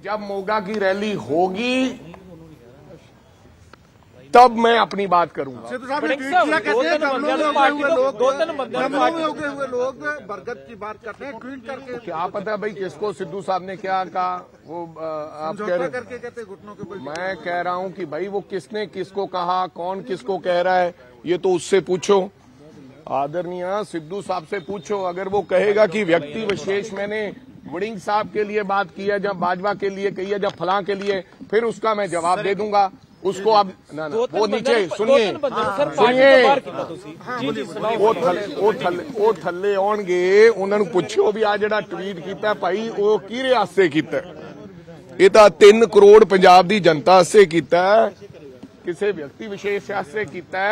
जब मोगा की रैली होगी तब मैं अपनी बात करूंगा। सिद्धू साहब ने ट्वीट किया, कहते हैं जम्मू में उगे हुए लोग बरगद की बात करते हैं ट्वीट करके। क्या पता भाई किसको सिद्धू साहब ने क्या कहा, वो आप कह रहे करके कहते घुटनों के बल। मैं कह रहा हूं कि भाई वो किसने किसको कहा, कौन किसको कह रहा है, ये तो उससे पूछो, आदरणीय सिद्धू साहब से पूछो। अगर वो कहेगा कि व्यक्ति विशेष मैंने वड़िंग साहब के लिए बात की है, जब बाजवा के लिए कही है, जब फलां के लिए, फिर उसका मैं जवाब दे दूंगा उसको। अब ना वो नीचे सुनिए वो थल्ले आउणगे, उन्होंने पूछो भी आ जिहड़ा ट्वीट किया भाई वो किहदे आस्ते कीता, ये तो 3 करोड़ पंजाब दी जनता आस्ते कीता, किसी व्यक्ति विशेष आस्ते कीता,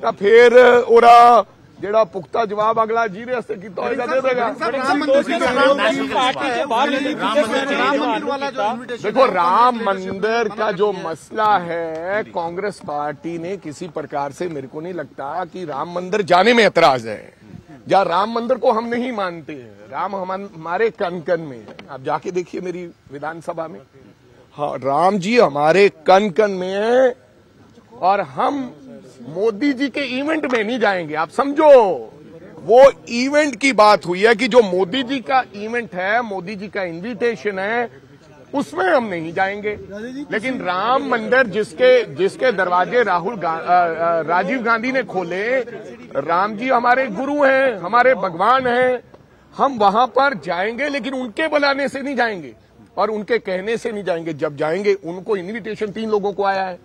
तो फिर ओरा जेड़ा पुख्ता जवाब अगला जिहदे आस्ते कीता होएगा दे देगा। देखो राम मंदिर का जो मसला है, कांग्रेस पार्टी ने किसी प्रकार से, मेरे को नहीं लगता कि राम मंदिर जाने में एतराज है, या राम मंदिर को हम नहीं मानते हैं। राम हमारे कन कन में है, आप जाके देखिए मेरी विधानसभा में, हाँ राम जी हमारे कन कन में है, और हम मोदी जी के इवेंट में नहीं जाएंगे। आप समझो, वो इवेंट की बात हुई है कि जो मोदी जी का इवेंट है, मोदी जी का इनविटेशन है, उसमें हम नहीं जाएंगे। लेकिन राम मंदिर जिसके दरवाजे राजीव गांधी ने खोले, राम जी हमारे गुरु हैं, हमारे भगवान हैं, हम वहां पर जाएंगे, लेकिन उनके बुलाने से नहीं जाएंगे और उनके कहने से नहीं जाएंगे। जब जाएंगे, उनको इनविटेशन 3 लोगों को आया है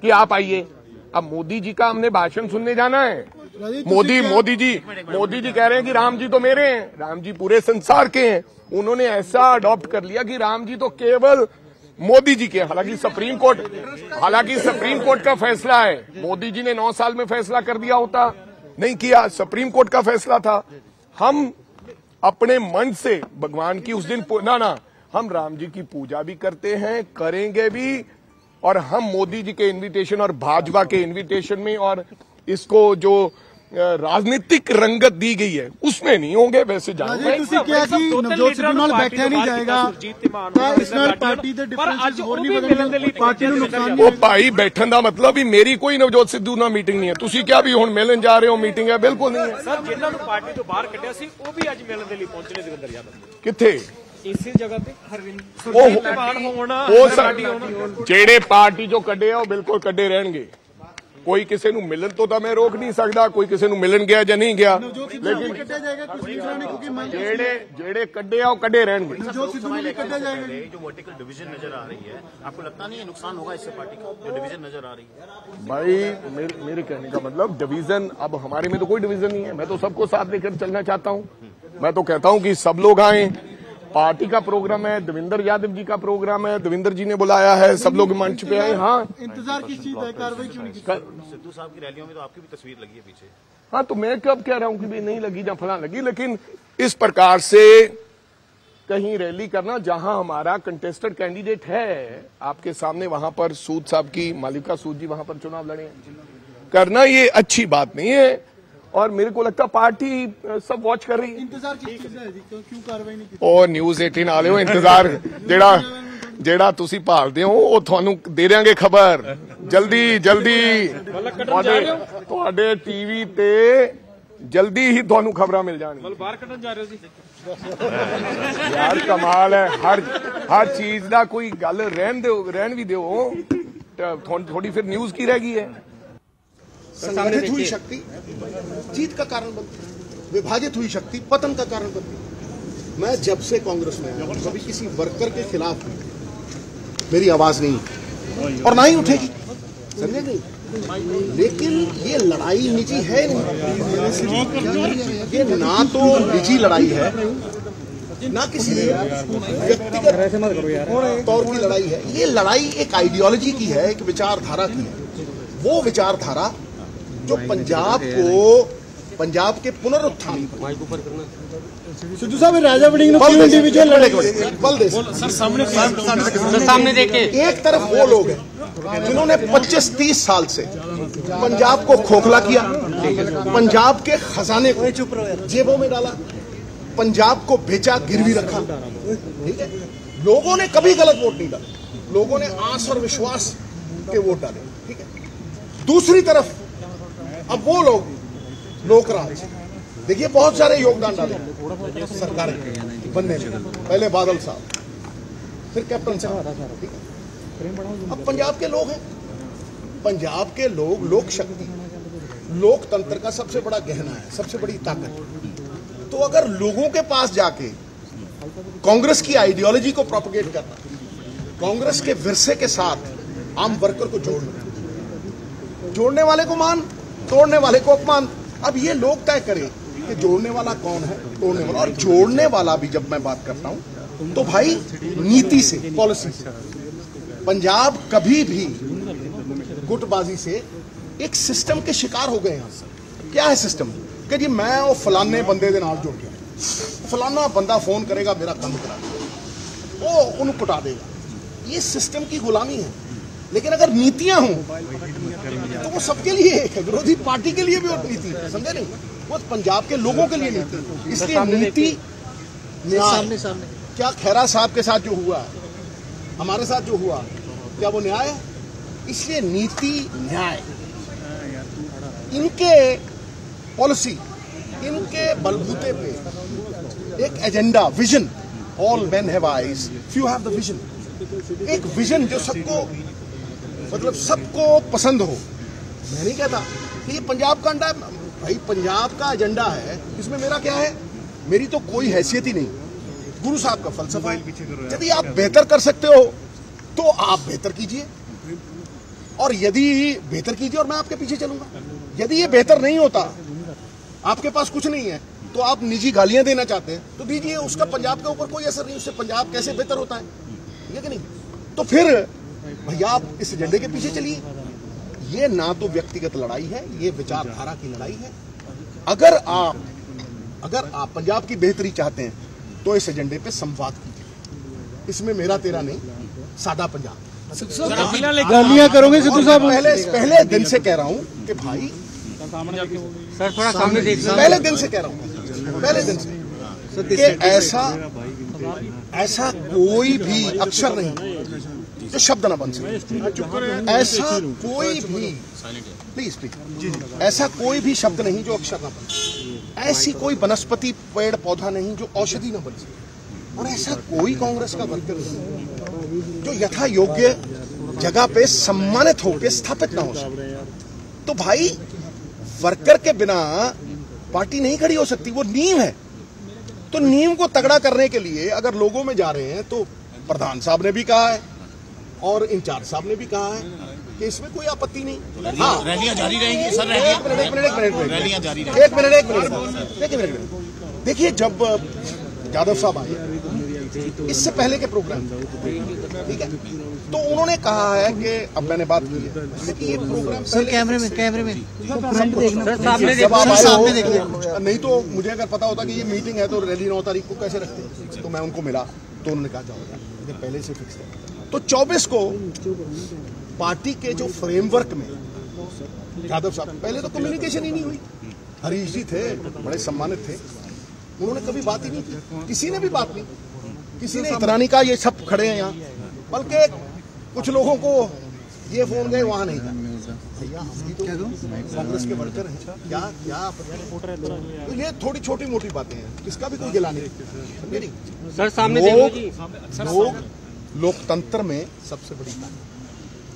कि आप आइए। अब मोदी जी का हमने भाषण सुनने जाना है। मोदी जी कह रहे हैं कि राम जी तो मेरे हैं, राम जी पूरे संसार के हैं। उन्होंने ऐसा अडॉप्ट कर लिया कि राम जी तो केवल मोदी जी के, हालांकि सुप्रीम कोर्ट का फैसला है। मोदी जी ने 9 साल में फैसला कर दिया होता, नहीं किया, सुप्रीम कोर्ट का फैसला था। हम अपने मन से भगवान की उस दिन हम राम जी की पूजा भी करते हैं, करेंगे भी, और हम मोदी जी के इनविटेशन और भाजपा के इनविटेशन में और इसको जो राजनीतिक रंगत दी गई है उसमें नहीं होंगे। वैसे जाएंगे वो भाई बैठन का मतलब ही मेरी कोई नवजोत सिद्धू ना मीटिंग नहीं है। तुसी क्या भी हुण मिलन जा रहे हो, मीटिंग है? बिल्कुल नहीं है सर। जिन्हां नूं पार्टी तो बाहर कढ़िया सी वो भी अज मिलन दे लई पहुंचने दविंदर यादव किथे इसी जगह पे जेड़े पार्टी जो कड्डे वो बिल्कुल कड्डे रहणगे। कोई किसी नूं मिलन तो मैं रोक नहीं सकता, कोई किसी नूं मिलन गया या नहीं गया, लेकिन जेड़े कड्डे वो कड्डे रहणगे। जो वर्टिकल डिवीजन नजर आ रही है, आपको लगता नहीं है नुकसान होगा इससे पार्टी का, जो डिवीजन नजर आ रही है? भाई मेरे कहने का मतलब डिवीजन, अब हमारे में तो कोई डिवीजन नहीं है। मैं तो सबको साथ लेकर चलना चाहता हूँ। मैं तो कहता हूँ कि सब लोग आए। पार्टी का प्रोग्राम है, देवेंद्र यादव जी का प्रोग्राम है, देवेंद्र जी ने बुलाया है, सब लोग मंच पे आए। हाँ, इंतजार किस चीज है, कार्रवाई क्यों नहीं की? सिद्धू साहब की रैलियों में तो आपकी भी तस्वीर लगी है पीछे। हाँ, तो मैं कब कह रहा हूँ कि भी नहीं लगी या फला लगी, लेकिन इस प्रकार से कहीं रैली करना जहां हमारा कंटेस्टेड कैंडिडेट है आपके सामने, वहां पर सूद साहब की, मालिका सूद जी वहां पर चुनाव लड़े, करना ये अच्छी बात नहीं है। और मेरे को लगता पार्टी सब वॉच कर रही है। इंतजार क्यों कार्रवाई नहीं की? और न्यूज़ 18 वाले हो, इंतजार जेड़ा तुसी भालदे हो वो थानू दे देंगे खबर जल्दी तुहाडे टीवी ते जल्दी ही थानू खबरां मिल जाएंगी। बाहर कड्ढन जा रहे हो जी यार कमाल है, हर चीज दा कोई गल रहन भी दो, थोड़ी फिर न्यूज की रह गई है। संगठित हुई शक्ति जीत का कारण बनती है, विभाजित हुई शक्ति पतन का कारण बनती है। मैं जब से कांग्रेस में आया कभी किसी वर्कर के खिलाफ मेरी आवाज नहीं और ना ही उठेगी, समझे नहीं। लेकिन ये लड़ाई निजी है नहीं, ये ना तो निजी लड़ाई है, ना किसी व्यक्तिगत तौर की लड़ाई है। ये लड़ाई एक आइडियोलॉजी की है, एक विचारधारा की है। वो विचारधारा जो पंजाब के पुनरुत्थान, सिद्धू साहब राजा वड़िंग इंडिविजुअल बल दे सामने देखे। एक तरफ वो लोग हैं जिन्होंने 25-30 साल से पंजाब को खोखला किया, पंजाब के खजाने को जेबों में डाला, पंजाब को बेचा, गिरवी रखा, ठीक है। लोगों ने कभी गलत वोट नहीं डाले, लोगों ने आस और विश्वास के वोट डाले, ठीक है। दूसरी तरफ अब वो लोग लोकराज, देखिए बहुत सारे योगदान डाले सरकार के बनने में, पहले बादल साहब, फिर कैप्टन साहब, ठीक है। अब पंजाब के लोग हैं, पंजाब के लोग लोक शक्ति, लोकतंत्र का सबसे बड़ा गहना है, सबसे बड़ी ताकत। तो अगर लोगों के पास जाके कांग्रेस की आइडियोलॉजी को प्रोपगेट करना, कांग्रेस के विरसे के साथ आम वर्कर को जोड़ना, जोड़ने वाले को मान, तोड़ने वाले को अपमान, अब ये लोग तय करें कि जोड़ने वाला कौन है, तोड़ने वाला। और जोड़ने वाला भी जब मैं बात करता हूं तो भाई नीति से, पॉलिसी से। पंजाब कभी भी गुटबाजी से एक सिस्टम के शिकार हो गए हैं। क्या है सिस्टम? कि जी मैं और फलाने बंदे दे नाल जुड़ गया, फलाना बंदा फोन करेगा मेरा काम करा देगा, वो उन्हें कुटा देगा। ये सिस्टम की गुलामी है। लेकिन अगर नीतियां हों तो वो सबके लिए एक है, विरोधी पार्टी के लिए भी और नीति है, समझे नहीं? वो पंजाब के लोगों के लिए नीति। इसलिए नीति न्याय, क्या खैरा साहब के साथ जो हुआ, हमारे साथ जो हुआ, क्या वो न्याय है? इसलिए नीति न्याय, इनके पॉलिसी, इनके बलबूते पे एक agenda, vision, all man have eyes, few have the vision. एक विजन जो सबको, मतलब सबको पसंद हो। मैं नहीं कहता कि ये पंजाब का अंडा है, भाई पंजाब का एजेंडा है, इसमें मेरा क्या है? मेरी तो कोई हैसियत ही नहीं। गुरु साहब का फलसफा है, यदि आप बेहतर कर सकते हो तो आप बेहतर कीजिए, और यदि बेहतर कीजिए और मैं आपके पीछे चलूंगा। यदि ये बेहतर नहीं होता, आपके पास कुछ नहीं है, तो आप निजी गालियां देना चाहते हैं तो दीजिए, उसका पंजाब के ऊपर कोई असर नहीं, उससे पंजाब कैसे बेहतर होता है, ये कि नहीं? तो फिर भैया आप इस एजेंडे के पीछे चलिए। ये ना तो व्यक्तिगत लड़ाई है, ये विचारधारा की लड़ाई है। अगर आप पंजाब की बेहतरी चाहते हैं तो इस एजेंडे पे संवाद कीजिए। इसमें मेरा तेरा नहीं, सादा पंजाब। गालियां करोगे सिद्धू साहब? पहले दिन से कह रहा हूं कि भाई, सर थोड़ा सामने देखिए। पहले दिन से कह रहा हूं, पहले दिन से कि ऐसा कोई भी अक्षर नहीं जो शब्द ना बन सके। ऐसा कोई भी, प्लीज ऐसा कोई भी शब्द नहीं जो अक्षर ना बन सके। ऐसी कोई वनस्पति, पेड़ पौधा नहीं जो औषधि ना बन सके। और ऐसा कोई कांग्रेस का वर्कर नहीं जो यथा योग्य जगह पे सम्मानित होकर स्थापित ना हो सके। तो भाई वर्कर के बिना पार्टी नहीं खड़ी हो सकती, वो नींव है। तो नींव को तगड़ा करने के लिए अगर लोगों में जा रहे हैं, तो प्रधान साहब ने भी कहा है और इंचार्ज साहब ने भी कहा है कि इसमें कोई आपत्ति नहीं। हाँ, रैलियां जारी रहेंगी सर, एक मिनट, रैलियां जारी रहेंगी। एक मिनट। देखिए, जब यादव साहब आए इससे पहले के प्रोग्राम, ठीक है, तो उन्होंने कहा है कि, अब मैंने बात की है कि ये प्रोग्राम कैमरे में जब आप आए हो, नहीं तो मुझे अगर पता होता कि ये मीटिंग है तो रैली 9 तारीख को कैसे रखते। तो मैं उनको मिला तो उन्होंने कहा जाओ, पहले से फिक्स है। तो 24 को पार्टी के जो फ्रेमवर्क में यादव साहब, पहले तो कम्युनिकेशन ही नहीं हुई। हरीश जी थे, बड़े सम्मानित थे, उन्होंने कभी बात ही नहीं की, किसी ने भी बात नहीं, किसी ने इतना नहीं कहा ये सब खड़े हैं यहाँ, बल्कि कुछ लोगों को ये फोन गए वहां नहीं था। भैया हम भी तो कांग्रेस के वर्कर हैं, क्या तो ये थोड़ी छोटी मोटी बातें हैं, इसका भी कोई गिला नहीं। सर सामने लोग लोकतंत्र में सबसे बड़ी बात,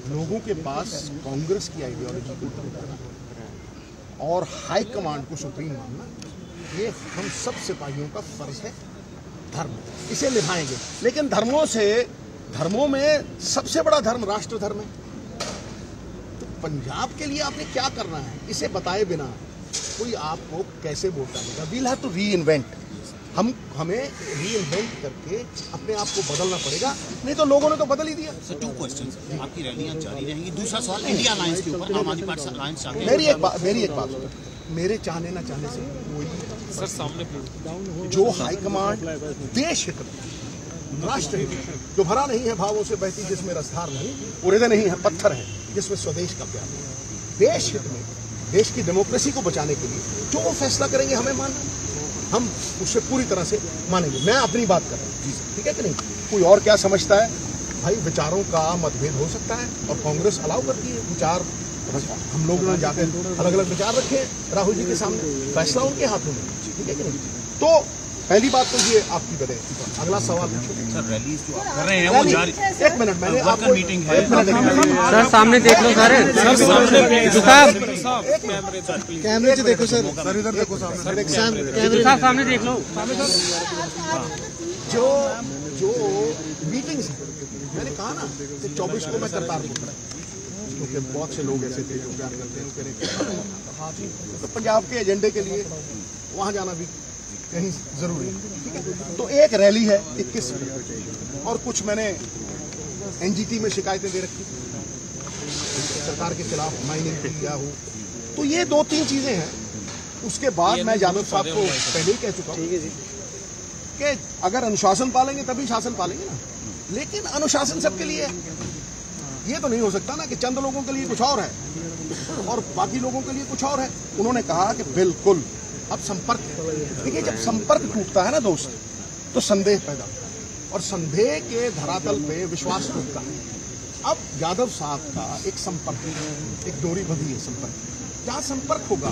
लोगों के पास कांग्रेस की आइडियोलॉजी को और हाईकमांड को सुप्रीम मानना, ये हम सब सिपाहियों का फर्ज है। धर्म, इसे निभाएंगे। लेकिन धर्मों में सबसे बड़ा धर्म राष्ट्र धर्म है। तो पंजाब के लिए आपने क्या करना है, इसे बताए बिना कोई आपको कैसे वोट डालेगा? We'll have to reinvent. हमें री इन्वेंट करके अपने आप को बदलना पड़ेगा, नहीं तो लोगों ने तो बदल ही दिया। सर 2 क्वेश्चंस, आपकी रैलियां जारी रहेंगी। दूसरा सवाल इंडिया अलायंस के ऊपर, आम आदमी पार्टी अलायंस। मेरी एक बात, मेरे चाहने ना चाहने से कोई, सर सामने जो हाईकमांड देश हित में, राष्ट्र हित में, जो भरा नहीं है भावों से बहती जिसमें रसधार नहीं, वो हृदय नहीं है पत्थर है जिसमें स्वदेश का प्यार है। देश हित में, देश की डेमोक्रेसी को बचाने के लिए जो वो फैसला करेंगे हमें मानना। हम उससे पूरी तरह से मानेंगे। मैं अपनी बात कर रहा हूँ, ठीक है कि नहीं? कोई और क्या समझता है भाई, विचारों का मतभेद हो सकता है और कांग्रेस अलाउ करती है विचार। हम लोग ने जाकर अलग अलग विचार रखे राहुल जी के सामने, फैसला उनके हाथों में, ठीक है कि नहीं? तो पहली बात तो ये आपकी बने। अगला सवाल सर, रैली जो आप कर रहे हैं वो जारी, एक मिनट मैंने आपको मीटिंग है। सर सामने देख लो सर, कैमरे से देखो सर, इधर देखो सामने, सामने देख लो। जो मीटिंग्स हैं, मैंने कहा ना कि 24 को मैं करतारपुर पर, क्योंकि बहुत से लोग ऐसे थे जो प्यार करते हैं, कह रहे तो पंजाब के एजेंडे के लिए वहां जाना भी कहीं जरूरी है, ठीक है? तो एक रैली है 21 और कुछ मैंने एनजीटी में शिकायतें दे रखी सरकार के खिलाफ, माइनिंग किया हो, तो ये 2-3 चीजें हैं। उसके बाद मैं यादव साहब को पहले ही कह चुका हूं कि अगर अनुशासन पालेंगे तभी शासन पालेंगे ना, लेकिन अनुशासन सबके लिए है। ये तो नहीं हो सकता ना कि चंद लोगों के लिए कुछ और है और बाकी लोगों के लिए कुछ और है। उन्होंने कहा कि बिल्कुल अब संपर्क, देखिए जब संपर्क टूटता है ना दोस्त, तो संदेह पैदा होता है और संदेह के धरातल पे विश्वास टूटता है। अब यादव साहब का एक संपर्क, एक डोरी बंधी है संपर्क, जहाँ संपर्क होगा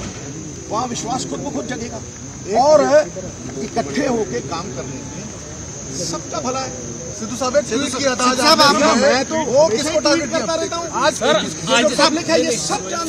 वहाँ विश्वास खुद ब खुद जगेगा और इकट्ठे होके काम करने में सबका भला है। सिद्धू साहब किया था, मैं तो वो किसको टारगेट करता रहता हूँ। आज सब लिखा, ये सब